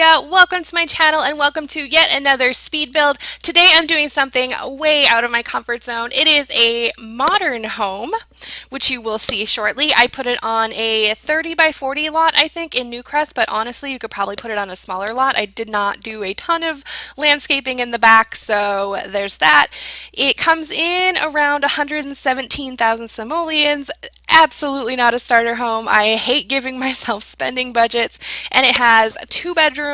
Andrea. Welcome to my channel and welcome to yet another speed build. Today I'm doing something way out of my comfort zone. It is a modern home, which you will see shortly. I put it on a 30 by 40 lot, I think, in Newcrest, but honestly, you could probably put it on a smaller lot. I did not do a ton of landscaping in the back, so there's that. It comes in around 117,000 simoleons. Absolutely not a starter home. I hate giving myself spending budgets, and it has 2 bedrooms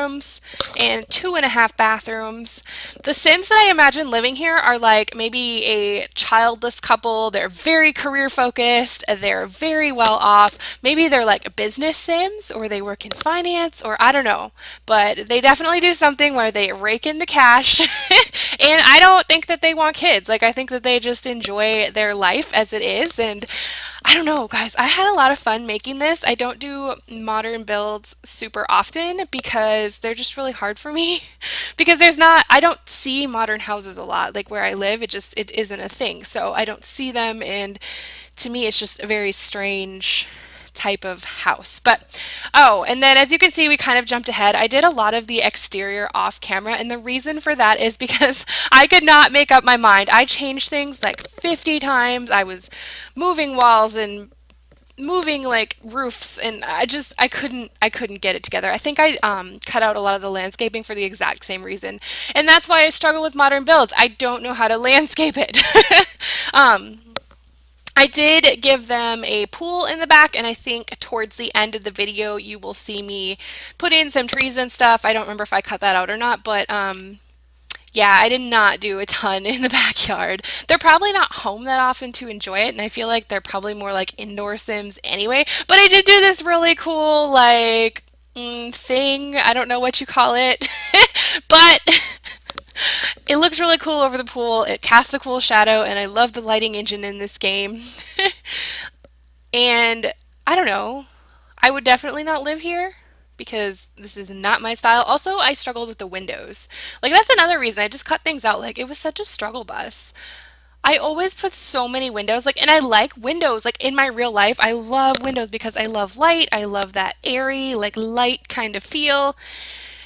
and 2.5 bathrooms. The Sims that I imagine living here are like maybe a childless couple. They're very career focused. They're very well off. Maybe they're like business Sims or they work in finance or I don't know. But they definitely do something where they rake in the cash. And I don't think that they want kids. Like I think that they just enjoy their life as it is. And I don't know, guys. I had a lot of fun making this. I don't do modern builds super often because they're just really hard for me. Because I don't see modern houses a lot. Like where I live, it isn't a thing. So I don't see them, and to me, it's just a very strange type of house. But oh, and then as you can see, we kind of jumped ahead. I did a lot of the exterior off camera, and the reason for that is because I could not make up my mind. I changed things like 50 times. I was moving walls and moving like roofs, and I couldn't get it together. I think I cut out a lot of the landscaping for the exact same reason, and that's why I struggle with modern builds. I don't know how to landscape it. um I did give them a pool in the back, and I think towards the end of the video you will see me put in some trees and stuff. I don't remember if I cut that out or not, but yeah, I did not do a ton in the backyard. They're probably not home that often to enjoy it, and I feel like they're probably more like indoor Sims anyway. But I did do this really cool, like, thing. I don't know what you call it, but it looks really cool over the pool. It casts a cool shadow, and I love the lighting engine in this game. And I don't know. I would definitely not live here because this is not my style. Also, I struggled with the windows. Like, that's another reason I just cut things out. Like, it was such a struggle bus. I always put so many windows, like, and I like windows. Like, in my real life, I love windows because I love light. I love that airy, like, light kind of feel.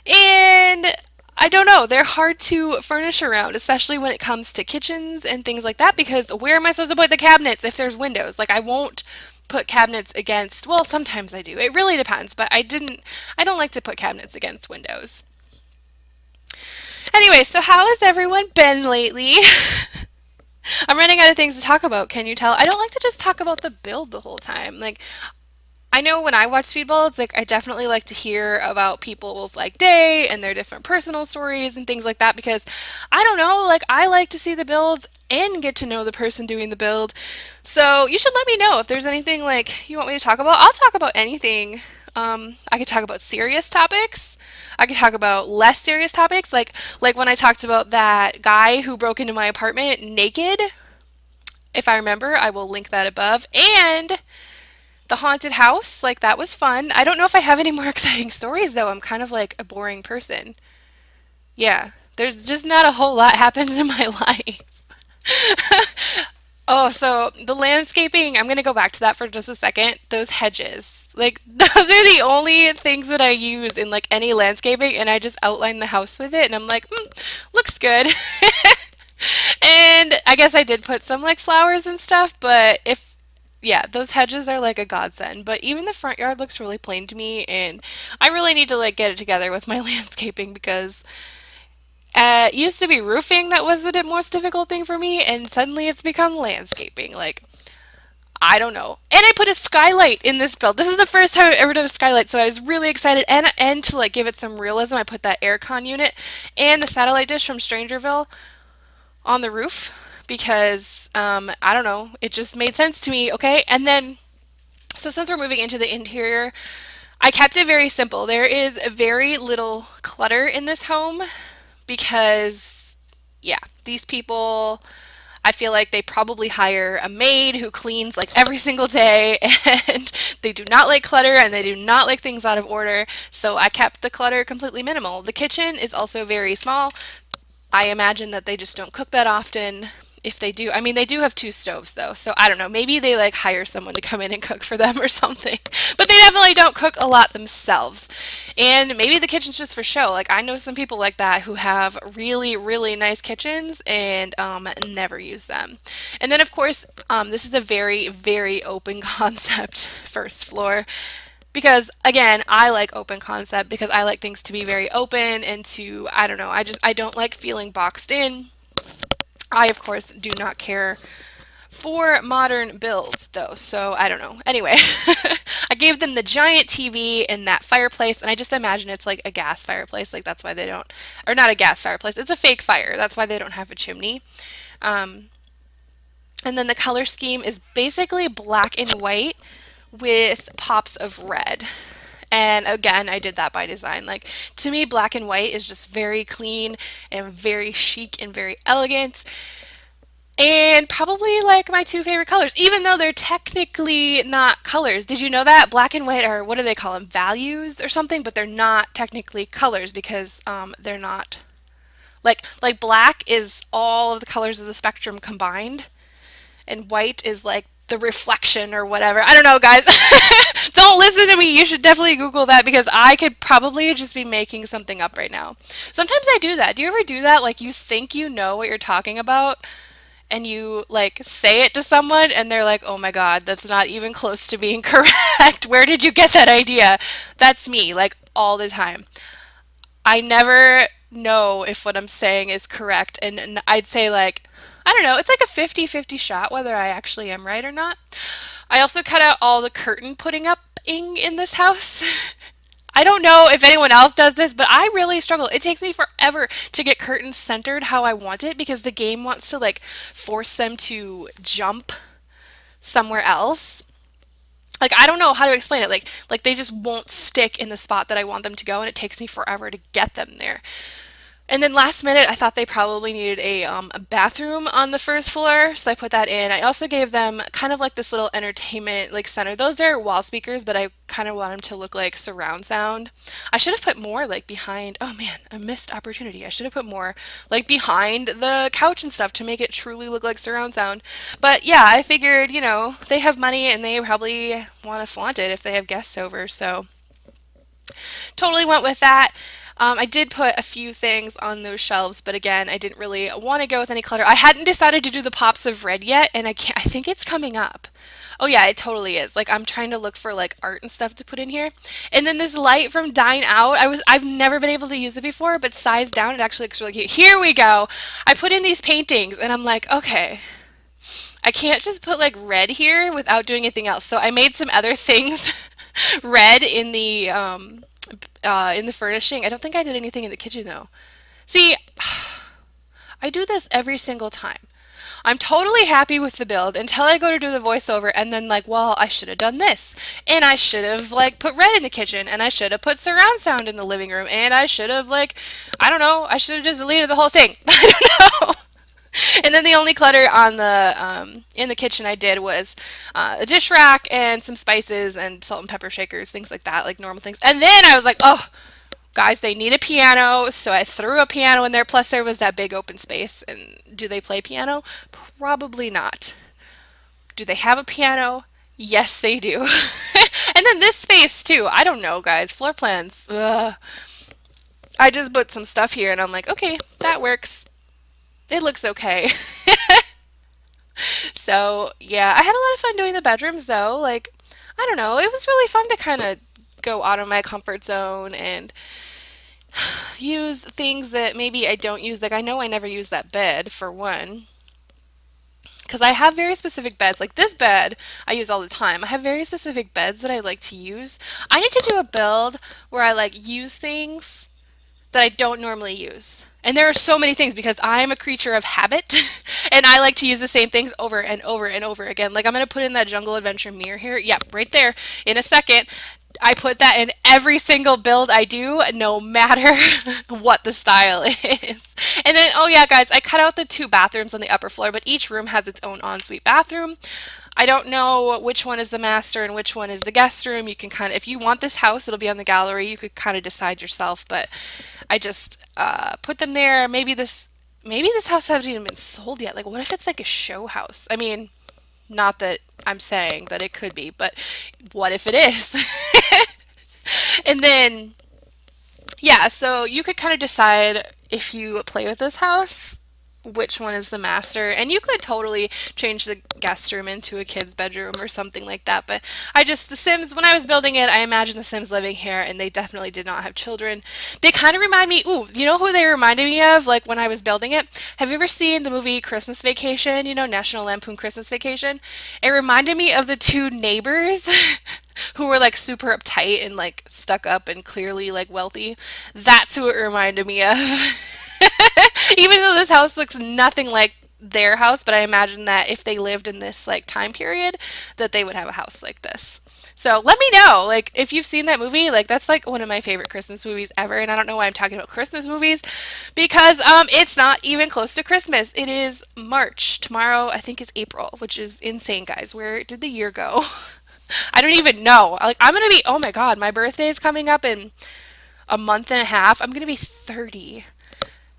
And I don't know, they're hard to furnish around, especially when it comes to kitchens and things like that, because where am I supposed to put the cabinets if there's windows? Like, I won't put cabinets against, well, sometimes I do. It really depends, but I don't like to put cabinets against windows. Anyway, so how has everyone been lately? I'm running out of things to talk about, can you tell? I don't like to just talk about the build the whole time. Like, I know when I watch speed builds, like I definitely like to hear about people's like day and their different personal stories and things like that because I don't know, like I like to see the builds and get to know the person doing the build. So you should let me know if there's anything like you want me to talk about. I'll talk about anything. I could talk about serious topics. I could talk about less serious topics, like when I talked about that guy who broke into my apartment naked. If I remember, I will link that above. And the haunted house, like that was fun. I don't know if I have any more exciting stories though. I'm kind of like a boring person. Yeah, there's just not a whole lot happens in my life. Oh, so the landscaping, I'm going to go back to that for just a second. Those hedges. Like those are the only things that I use in like any landscaping, and I just outline the house with it and I'm like, looks good. And I guess I did put some like flowers and stuff, but if yeah, those hedges are like a godsend. But even the front yard looks really plain to me, and I really need to like get it together with my landscaping because it used to be roofing that was the most difficult thing for me, and suddenly it's become landscaping. Like, I don't know. And I put a skylight in this build. This is the first time I've ever done a skylight, so I was really excited. And to like give it some realism, I put that aircon unit and the satellite dish from Strangerville on the roof because I don't know, it just made sense to me. Okay, and then so since we're moving into the interior, I kept it very simple. There is very little clutter in this home because yeah, these people, I feel like they probably hire a maid who cleans like every single day, and they do not like clutter and they do not like things out of order. So I kept the clutter completely minimal. The kitchen is also very small. I imagine that they just don't cook that often. if they do. I mean, they do have two stoves though, so I don't know. Maybe they like hire someone to come in and cook for them or something. But they definitely don't cook a lot themselves. And maybe the kitchen's just for show. Like I know some people like that who have really, really nice kitchens and never use them. And then of course, this is a very, very open concept first floor. Because again, I like open concept because I like things to be very open and to, I don't know, I don't like feeling boxed in. I, of course, do not care for modern builds, though, so I don't know. Anyway, I gave them the giant TV and that fireplace, and I just imagine it's like a gas fireplace. Like, that's why they don't, or not a gas fireplace, it's a fake fire. That's why they don't have a chimney. Um, and then the color scheme is basically black and white with pops of red. And again, I did that by design. Like, to me, black and white is just very clean and very chic and very elegant. And probably like my two favorite colors, even though they're technically not colors. Did you know that? Black and white are, what do they call them? Values or something, but they're not technically colors because they're not. Like black is all of the colors of the spectrum combined, and white is like the reflection or whatever. I don't know, guys. Don't listen to me. You should definitely Google that because I could probably just be making something up right now. Sometimes I do that. Do you ever do that? Like you think you know what you're talking about and you like say it to someone and they're like, "Oh my God, that's not even close to being correct. Where did you get that idea?" That's me, like all the time. I never know if what I'm saying is correct. And I'd say, like, I don't know, it's like a 50-50 shot whether I actually am right or not. I also cut out all the curtain putting up in this house. I don't know if anyone else does this, but I really struggle. It takes me forever to get curtains centered how I want it because the game wants to like force them to jump somewhere else. Like I don't know how to explain it. Like they just won't stick in the spot that I want them to go and it takes me forever to get them there. And then last minute, I thought they probably needed a bathroom on the first floor, so I put that in. I also gave them kind of like this little entertainment like center. Those are wall speakers, but I kind of want them to look like surround sound. I should have put more like behind. Oh man, a missed opportunity. I should have put more like behind the couch and stuff to make it truly look like surround sound. But yeah, I figured, they have money and they probably want to flaunt it if they have guests over, so totally went with that. I did put a few things on those shelves, but again, I didn't really want to go with any clutter. I hadn't decided to do the pops of red yet, and I think it's coming up. Oh yeah, it totally is. Like I'm trying to look for like art and stuff to put in here. And then this light from Dine Out, I've never been able to use it before, but sized down, it actually looks really cute. Here we go. I put in these paintings, and I'm like, okay, I can't just put like red here without doing anything else. So I made some other things red in the furnishing. I don't think I did anything in the kitchen though. See, I do this every single time. I'm totally happy with the build until I go to do the voiceover and then like, well, I should have done this. And I should have like put red in the kitchen and I should have put surround sound in the living room and I should have like, I don't know, I should have just deleted the whole thing. I don't know. And then the only clutter on the in the kitchen I did was a dish rack and some spices and salt and pepper shakers, things like that, like normal things. And then I was like, oh, guys, they need a piano, so I threw a piano in there. Plus, there was that big open space. And do they play piano? Probably not. Do they have a piano? Yes, they do. And then this space too. I don't know, guys. Floor plans. Ugh. I just put some stuff here, and I'm like, okay, that works. It looks okay. So, yeah, I had a lot of fun doing the bedrooms though. Like, I don't know, it was really fun to kind of go out of my comfort zone and use things that maybe I don't use. Like, I know I never use that bed for one. Because I have very specific beds. Like this bed, I use all the time. I have very specific beds that I like to use. I need to do a build where I like use things that I don't normally use. And there are so many things because I'm a creature of habit and I like to use the same things over and over and over again. Like I'm going to put in that Jungle Adventure mirror here. Yep, right there in a second. I put that in every single build I do, no matter what the style is. And then, oh yeah, guys, I cut out the two bathrooms on the upper floor, but each room has its own ensuite bathroom. I don't know which one is the master and which one is the guest room. You can kind of, if you want this house, it'll be on the gallery. You could kind of decide yourself, but I just put them there. Maybe this maybe this house hasn't even been sold yet. Like, what if it's like a show house? I mean, not that I'm saying that it could be, but what if it is? And then, yeah, so you could kind of decide if you play with this house, which one is the master. And you could totally change the guest room into a kid's bedroom or something like that. But The Sims, when I was building it, I imagined the Sims living here, and they definitely did not have children. They kind of remind me, ooh, you know who they reminded me of, like when I was building it? Have you ever seen the movie Christmas Vacation, National Lampoon Christmas Vacation? It reminded me of the two neighbors who were like super uptight and like stuck up and clearly like wealthy. That's who it reminded me of. Even though this house looks nothing like their house, but I imagine that if they lived in this like time period, that they would have a house like this. So let me know, like, if you've seen that movie. Like, that's like one of my favorite Christmas movies ever. And I don't know why I'm talking about Christmas movies, because it's not even close to Christmas. It is March. Tomorrow, I think, is April, which is insane, guys. Where did the year go? I don't even know. Like, I'm gonna be. Oh my God, my birthday is coming up in a month and a half. I'm gonna be 30.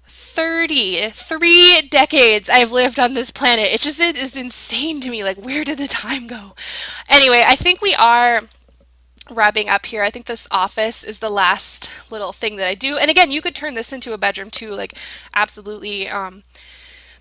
30, 3 decades I've lived on this planet. It is insane to me. Like, where did the time go? Anyway, I think we are wrapping up here. I think this office is the last little thing that I do. And again, you could turn this into a bedroom too. Like, absolutely.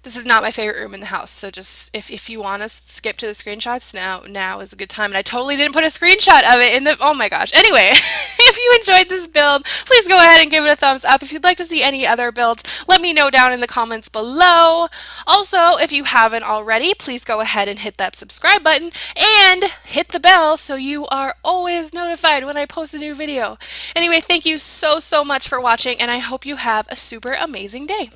This is not my favorite room in the house, so just if you want to skip to the screenshots, now is a good time. And I totally didn't put a screenshot of it in the, oh my gosh. Anyway, if you enjoyed this build, please go ahead and give it a thumbs up. If you'd like to see any other builds, let me know down in the comments below. Also, if you haven't already, please go ahead and hit that subscribe button and hit the bell so you are always notified when I post a new video. Anyway, thank you so much for watching, and I hope you have a super amazing day.